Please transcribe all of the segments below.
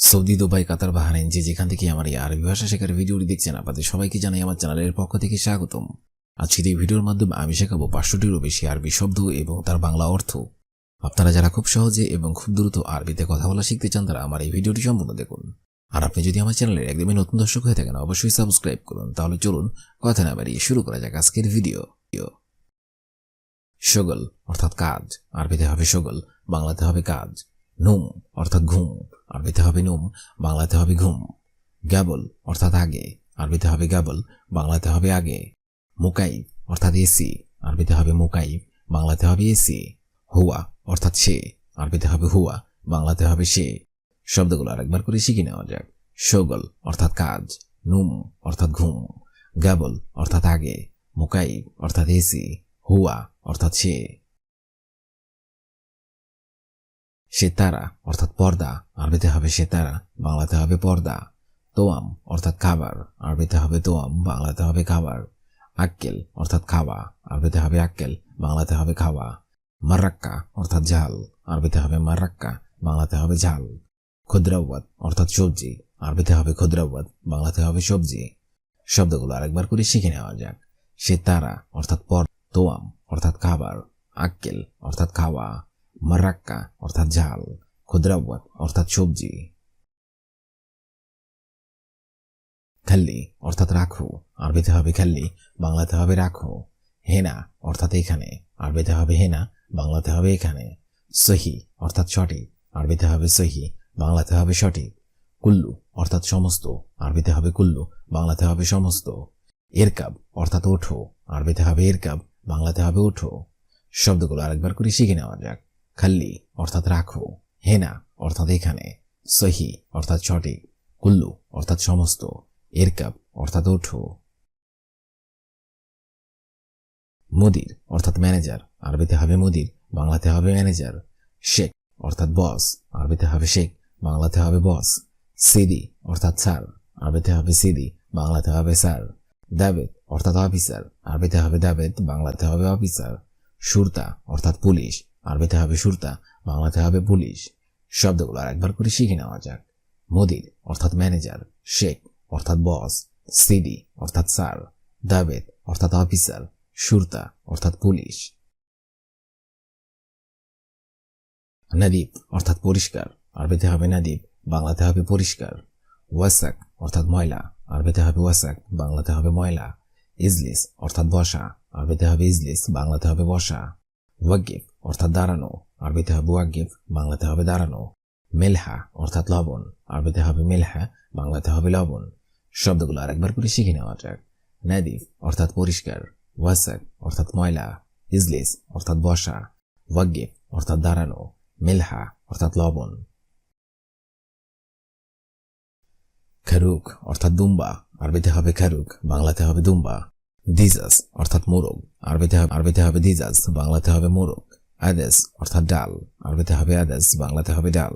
Saudi, Dubai, কাতার, Bahrain যে যেখান থেকে আমার এই আরবি ভাষা শেখার ভিডিওটি দেখছেন আপনাদের সবাইকে জানাই আমার চ্যানেলের পক্ষ থেকে স্বাগতম। আজকের এই ভিডিওর মাধ্যমে আমি শেখাবো 500টিরও বেশি আরবি শব্দ এবং তার বাংলা অর্থ। আপনারা যারা খুব সহজে এবং খুব দ্রুত আরবিতে কথা বলা শিখতে চান তারা আমার এই ভিডিওটি সম্পূর্ণ দেখুন। আর আপনি যদি আমার চ্যানেলের একদমই নতুন দর্শক হয়ে থাকেন অবশ্যই সাবস্ক্রাইব করুন। তাহলে চলুন কথা না বাড়িয়ে শুরু করা যাক আজকের ভিডিও। শগল অর্থাৎ কাজ, আরবিতে হবে শগল, বাংলাতে হবে কাজ। নুম অর্থাৎ ঘুম, আরবিতে হবে নুম, বাংলাতে হবে ঘুম। গ্যাবল অর্থাৎ আগে, আরবিতে হবে গ্যাবল, বাংলাতে হবে আগে। মুকাইব অর্থাৎ এসি, আরবিতে হবে মুকাইব, বাংলাতে হবে এসি। হুয়া অর্থাৎ সে, আরবিতে হবে হুয়া, বাংলাতে হবে সে। শব্দগুলো আরেকবার করে শিখে নেওয়া যাক। শগল অর্থাৎ কাজ, নুম অর্থাৎ ঘুম, গ্যাবল অর্থাৎ আগে, মুকাইব অর্থাৎ এসি, হুয়া অর্থাৎ সে। সেতারা অর্থাৎ পর্দা, আরবিতে হবে সেতারা, বাংলাতে হবে পর্দা। তোয়াম অর্থাৎ খাবার, আরবিতে হবে তোয়াম, বাংলাতে হবে খাবার। আক্কেল অর্থাৎ খাওয়া, আরবিতে হবে আক্কেল, বাংলাতে হবে খাওয়া। মার্রাক্কা অর্থাৎ ঝাল, আরবিতে হবে মার্রাক্কা, বাংলাতে হবে ঝাল। ক্ষুদ্রাওয়াত অর্থাৎ সবজি, আরবিতে হবে ক্ষুদ্রাওয়াত, বাংলাতে হবে সবজি। শব্দগুলো আরেকবার করে শিখে নেওয়া যাক। সেতারা অর্থাৎ তোয়াম অর্থাৎ খাবার, আক্কেল অর্থাৎ খাওয়া, মার্রাক্কা অর্থাৎ ঝাল, ক্ষুদ্রাওয়াত অর্থাৎ সবজি। খাল্লি অর্থাৎ রাখো, আরবিতে হবে খাল্লি, বাংলাতে হবে রাখো। হেনা অর্থাৎ এখানে, আরবিতে হবে হেনা, বাংলাতে হবে এখানে। সহি অর্থাৎ সঠিক, আরবিতে হবে সহি, বাংলাতে হবে সঠিক। কুল্লু অর্থাৎ সমস্ত, আরবিতে হবে কুল্লু, বাংলাতে হবে সমস্ত। এরকাব অর্থাৎ ওঠো, আরবিতে হবে এরকাব, বাংলাতে হবে ওঠো। শব্দগুলো আরেকবার করে শিখে নেওয়া যাক। খাল্লি অর্থাৎ রাখো, হেনা অর্থাৎ এখানে, সহি অর্থাৎ সঠিক, কুল্লু অর্থাৎ সমস্ত, এরকাব অর্থাৎ ওঠো। মুদির অর্থাৎ ম্যানেজার, আরবিতে হবে মুদির, বাংলাতে হবে ম্যানেজার। শেখ অর্থাৎ বস, আরবিতে হবে শেখ, বাংলাতে হবে বস। সিদি অর্থাৎ স্যার, আরবিতে হবে সিদি, বাংলাতে হবে স্যার। দাবেদ অর্থাৎ অফিসার, আরবিতে হবে দাবেদ, বাংলাতে হবে অফিসার। সুরতা অর্থাৎ পুলিশ, আরবিতে হবে সুরতা, বাংলাতে হবে পুলিশ। শব্দগুলো আরেকবার করে শিখে নেওয়া যাক। মুদির অর্থাৎ ম্যানেজার, শেখ অর্থাৎ বস, সিদি অর্থাৎ স্যার, দাবেদ অর্থাৎ অফিসার, সুরতা অর্থাৎ পুলিশ। নাদিব অর্থাৎ পরিষ্কার, আরবিতে হবে নাদিব, বাংলাতে হবে পরিষ্কার। ওয়াসাক অর্থাৎ ময়লা, আরবিতে হবে ওয়াসাক, বাংলাতে হবে ময়লা। ইজলিস অর্থাৎ বসা, আরবিতে হবে ইজলিস, বাংলাতে হবে বসা। ওয়াকিফ অর্থাৎ দাঁড়ানো, আরবিতে হবে ওয়াকিফ, বাংলাতে হবে দাঁড়ানো। মেলহা অর্থাৎ লবণ, আরবিতে হবে মেলহা, বাংলাতে হবে লবণ। শব্দগুলো আরেকবার করে শিখে নেওয়া যাক। নাদিব অর্থাৎ পরিষ্কার, ওয়াসাক অর্থাৎ ময়লা, ইজলিস অর্থাৎ বসা, ওয়াকিফ অর্থাৎ দাঁড়ানো, মেলহা অর্থাৎ লবণ। খারুক অর্থাৎ দুম্বা, আরবিতে হবে খারুক, বাংলাতে হবে দুম্বা। দিজাস অর্থাৎ মোরগ, আরবিতে হবে দিজাস, বাংলাতে হবে মোরগ। আদেস অর্থাৎ ডাল, আরবিতে হবে আদেস, বাংলাতে হবে ডাল।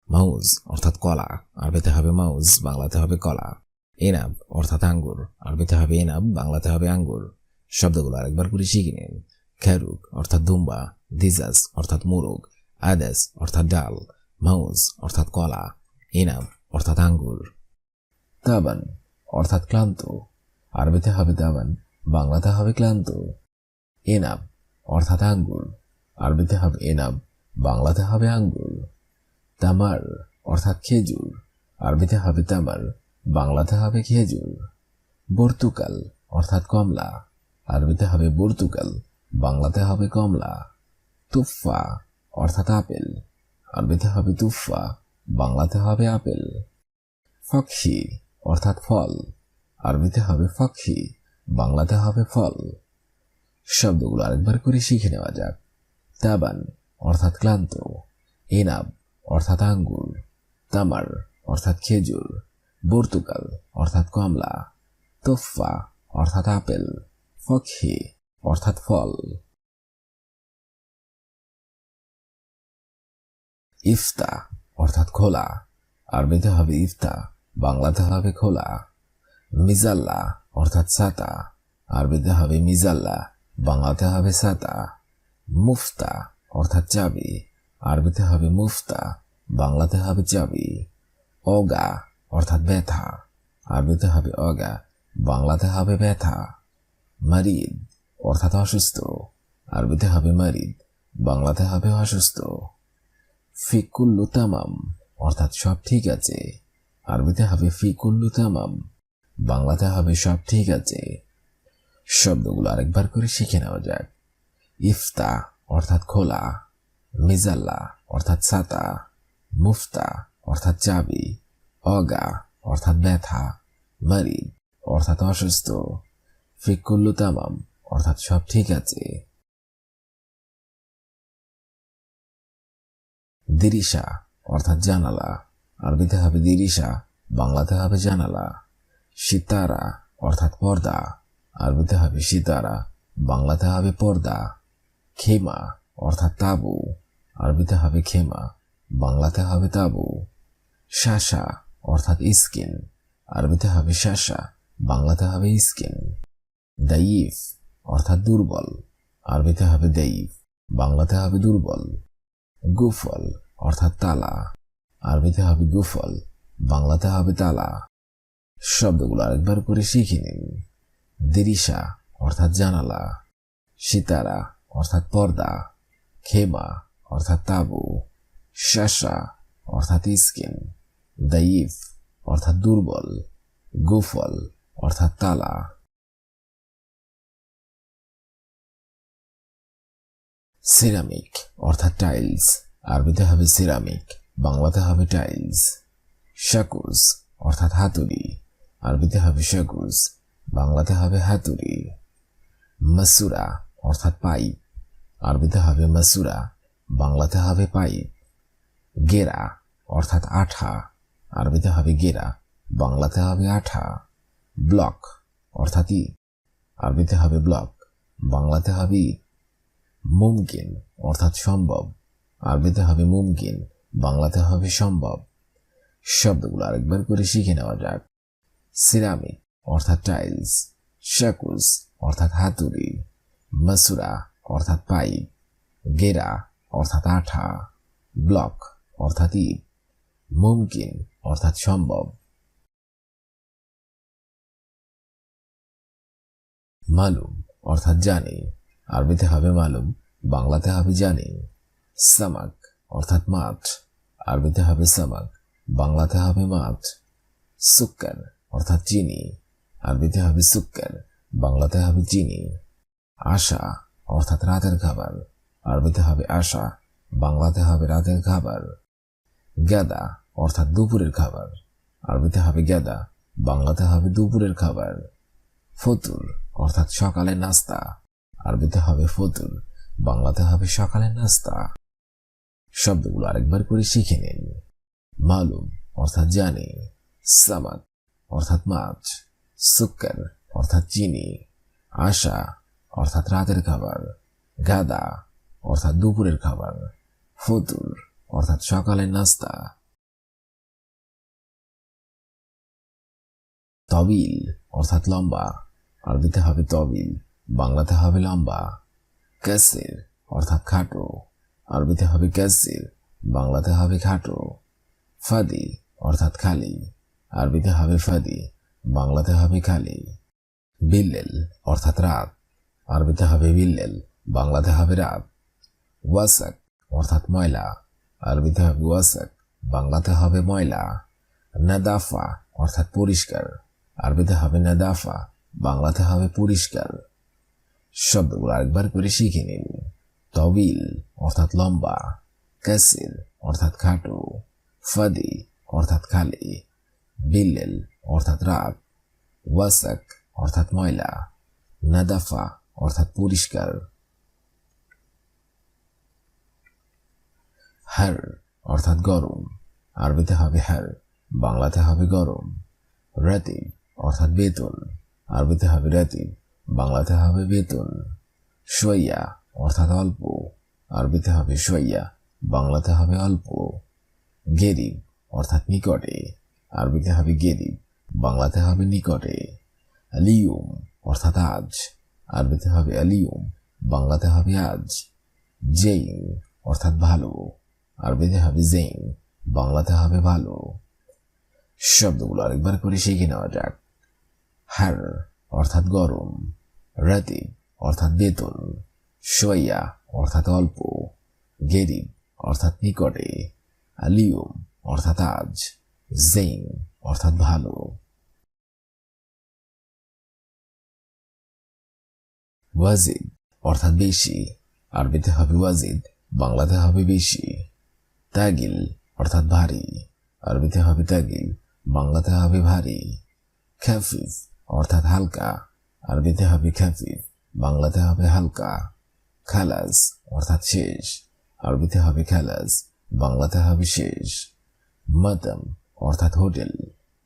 মাউজ অর্থাৎ কলা, আরবিতে হবে মাউজ, বাংলাতে হবে কলা। এনাব অর্থাৎ আঙ্গুর, আরবিতে হবে এনাব, বাংলাতে হবে আঙ্গুর। শব্দগুলো আরেকবার করে শিখে নিন। খারুক অর্থাৎ দুম্বা, দিজাস অর্থাৎ মোরগ, আদেস অর্থাৎ ডাল, মাউজ অর্থাৎ কলা, এনাব অর্থাৎ আঙ্গুর। তাবান অর্থাৎ ক্লান্ত, আরবিতে হবে তাবান, বাংলাতে হবে ক্লান্ত। এনাব অর্থাৎ আঙ্গুর, আরবিতে হবে এনাব, বাংলাতে হবে আঙ্গুর। তামার অর্থাৎ খেজুর, আরবিতে হবে তামার, বাংলাতে হবে খেজুর। বর্তুকাল অর্থাৎ কমলা, আরবিতে হবে বর্তুকাল, বাংলাতে হবে কমলা। তুফা অর্থাৎ আপেল, আরবিতে হবে তুফা, বাংলাতে হবে আপেল। ফকশি অর্থাৎ ফল, আরবিতে হবে ফকশি, বাংলাতে হবে ফল। শব্দগুলো আরেকবার করে শিখে নেওয়া যাক। তাবান অর্থাৎ ক্লান্ত, এনাব অর্থাৎ আঙ্গুর, তামার অর্থাৎ খেজুর, বর্তুকাল অর্থাৎ কমলা, তোফা অর্থাৎ আপেল, ফকশি অর্থাৎ ফল। ইফতা অর্থাৎ খোলা, আরবিতে হবে ইফতা, বাংলাতে হবে খোলা। মিজাল্লা অর্থাৎ ছাতা, আরবিতে হবে মিজাল্লা, বাংলাতে হবে ছাতা। মুফতা অর্থাৎ চাবি, আরবিতে হবে মুফতা, বাংলাতে হবে চাবি। অগা অর্থাৎ ব্যথা, আরবিতে হবে অগা, বাংলাতে হবে ব্যথা। মারিদ অর্থাৎ অসুস্থ, আরবিতে হবে মারিদ, বাংলাতে হবে অসুস্থ। ফি কুল্লু তামাম অর্থাৎ সব ঠিক আছে, আরবিতে হবে ফি কুল্লু তামাম, বাংলাতে হবে সব ঠিক আছে। শব্দগুলো আরেকবার করে শিখে নেওয়া যাক। ইফতা অর্থাৎ খোলা, মিজাল্লা অর্থাৎ ছাতা, মুফতা অর্থাৎ চাবি, অগা অর্থাৎ ব্যথা, মারিদ অর্থাৎ অসুস্থ, ফি কুল্লু তামাম অর্থাৎ সব ঠিক আছে। দিরিশা অর্থাৎ জানালা, আরবিতে হবে দিরিশা, বাংলাতে হবে জানালা। সিতারা অর্থাৎ পর্দা, আরবিতে হবে সিতারা, বাংলাতে হবে পর্দা। খেমা অর্থাৎ তাবু, আরবিতে হবে খেমা, বাংলাতে হবে তাবু। শাসা অর্থাৎ স্কিন, আরবিতে হবে শাসা, বাংলাতে হবে স্কিন। দাইফ অর্থাৎ দুর্বল, আরবিতে হবে দাইফ, বাংলাতে হবে দুর্বল। গুফল অর্থাৎ তালা, আরবিতে হবে গুফল, বাংলাতে হবে তালা। শব্দগুলো আরেকবার করে শিখে নিন। দিরিশা অর্থাৎ জানালা, সিতারা অর্থাৎ পর্দা, খেমা অর্থাৎ তাবু, শাসা অর্থাৎ স্কিন, দাইফ অর্থাৎ দুর্বল, গুফল অর্থাৎ তালা। সিরামিক অর্থাৎ টাইলস, আরবিতে হবে সিরামিক, বাংলাতে হবে টাইলস। শাকুজ অর্থাৎ হাতুড়ি, আরবিতে হবে শাকুজ, বাংলাতে হবে হাতুড়ি। মাসুরা অর্থাৎ পাইপ, আরবিতে হবে মাসুরা, বাংলাতে হবে পাইপ। গেরা অর্থাৎ আঠা, আরবিতে হবে গেরা, বাংলাতে হবে আঠা। ব্লক অর্থাৎ ইট, আরবিতে হবে ব্লক, বাংলাতে হবে ইট। মুমকিন অর্থাৎ সম্ভব, আরবিতে হবে মুমকিন, বাংলাতে হবে সম্ভব। শব্দগুলো আরেকবার করে শিখে নেওয়া যাক। সিরামিক অর্থাৎ টাইলস, শাকুজ অর্থাৎ হাতুড়ি, মাসুরা অর্থাৎ পাইপ, গেরা অর্থাৎ আঠা, ব্লক অর্থাৎ ইট, মুমকিন অর্থাৎ সম্ভব। মালুম অর্থাৎ জানি, আরবিতে হবে মালুম, বাংলাতে হবে জানি। সামাক অর্থাৎ মাছ, আরবিতে হবে সামাক, বাংলাতে হবে মাছ। সুক্কার অর্থাৎ চিনি, আরবিতে হবে সুক্কার, বাংলাতে হবে চিনি। আশা অর্থাৎ রাতের খাবার, আরবিতে হবে আশা, বাংলাতে হবে রাতের খাবার। গাদা অর্থাৎ দুপুরের খাবার, আরবিতে হবে গাদা, বাংলাতে হবে দুপুরের খাবার। ফতুর অর্থাৎ সকালের নাস্তা, আরবিতে হবে ফতুর, বাংলাতে হবে সকালের নাস্তা। শব্দগুলো আরেকবার করে শিখে নিন। মালুম অর্থাৎ জানি, সামাক অর্থাৎ মাছ, সুক্কার অর্থাৎ চিনি, আশা অর্থাৎ রাতের খাবার, গাদা অর্থাৎ দুপুরের খাবার, ফতুর অর্থাৎ সকালের নাস্তা। তবিল অর্থাৎ লম্বা, আরবিতে হবে তবিল, বাংলাতে হবে লম্বা। কাসির অর্থাৎ খাটো, আরবিতে হবে কাসির, বাংলাতে হবে খাটো। ফাদি অর্থাৎ খালি, আরবিতে হবে ফাদি, বাংলাতে হবে খালি। বিল্লেল অর্থাৎ রাত, আরবিতে হবে বিল্লেল, বাংলাতে হবে রাত। ওয়াসাক অর্থাৎ ময়লা, আরবিতে হবে ওয়াসাক, বাংলাতে হবে ময়লা। নাদাফা অর্থাৎ পরিষ্কার, আরবিতে হবে নাদাফা, বাংলাতে হবে পরিষ্কার। শব্দগুলো আরেকবার করে শিখে নিন। তবিল অর্থাৎ লম্বা, কাসির অর্থাৎ খাটো, ফাদি অর্থাৎ খালি, বিল্লেল অর্থাৎ রাত, ওয়াসাক অর্থাৎ ময়লা, নাদাফা অর্থাৎ পরিষ্কার। হার অর্থাৎ গরম, আরবিতে হবে হার, বাংলাতে হবে গরম। রাতিব অর্থাৎ বেতন, আরবিতে হবে রাতিব, বাংলাতে হবে বেতন। শোয়া অর্থাৎ অল্প, আরবিতে হবে শোয়া, বাংলাতে হবে অল্প। গেরিব অর্থাৎ নিকটে, আরবিতে হবে গেরিব, বাংলাতে হবে নিকটে। আলিয়ুম অর্থাৎ আজ, আরবিতে হবে আলিয়ুম, বাংলাতে হবে আজ। জেইন অর্থাৎ ভালো, আরবিতে হবে জেইন, বাংলাতে হবে ভালো। শব্দগুলো আরেকবার করে শিখে নেওয়া যাক। হার অর্থাৎ গরম, রাতিব অর্থাৎ বেতন, শোয়া অর্থাৎ অল্প, গেরিব অর্থাৎ নিকটে, আলিয়ম অর্থাৎ আজ, জেইন অর্থাৎ ভালো। ওয়াজিদ অর্থাৎ বেশি, আরবিতে হবে ওয়াজিদ, বাংলাতে হবে বেশি। তাগিল অর্থাৎ ভারী, আরবিতে হবে তাগিল, বাংলাতে হবে ভারী। খাফিফ অর্থাৎ হালকা, আরবিতে হবে খাফিফ, বাংলাতে হবে হালকা। খালাস অর্থাৎ শেষ, আরবিতে হবে খালাস, বাংলাতে হবে শেষ। মাতাম অর্থাৎ হোটেল,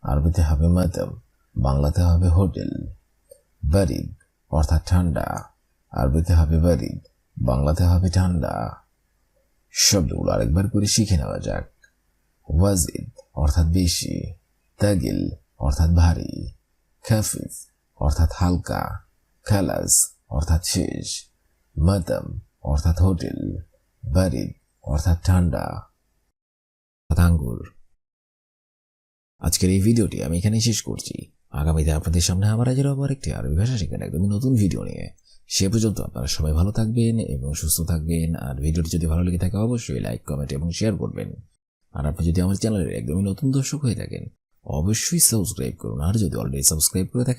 আরবিতে হবে মাতাম, বাংলাতে হবে হোটেল। বারিদ অর্থাৎ ঠান্ডা, আরবিতে হবে বারিদ, বাংলাতে হবে ঠান্ডা। শব্দগুলো আরেকবার করে শিখে নেওয়া যাক। ওয়াজিদ অর্থাৎ বেশি, তাগিল অর্থাৎ ভারী, খাফিফ অর্থাৎ হালকা, খালাস অর্থাৎ শেষ, মাতাম অর্থাৎ হোটেল, বারিদ অর্থাৎ ঠান্ডা। আঙ্গুর। আজকের এই ভিডিওটি আমি এখানে শেষ করছি। আগামীতে আপনাদের সামনে আবার হাজির হবো আরেকটি আরবি ভাষা শেখার একদমই নতুন ভিডিও নিয়ে। সে পর্যন্ত আপনারা সবাই ভালো থাকবেন এবং সুস্থ থাকবেন। আর ভিডিওটি যদি ভালো লেগে থাকে অবশ্যই লাইক, কমেন্ট এবং শেয়ার করবেন। আর আপনি যদি আমার চ্যানেলের একদমই নতুন দর্শক হয়ে থাকেন অবশ্যই সাবস্ক্রাইব করুন। আর যদি অলরেডি সাবস্ক্রাইব করে থাকেন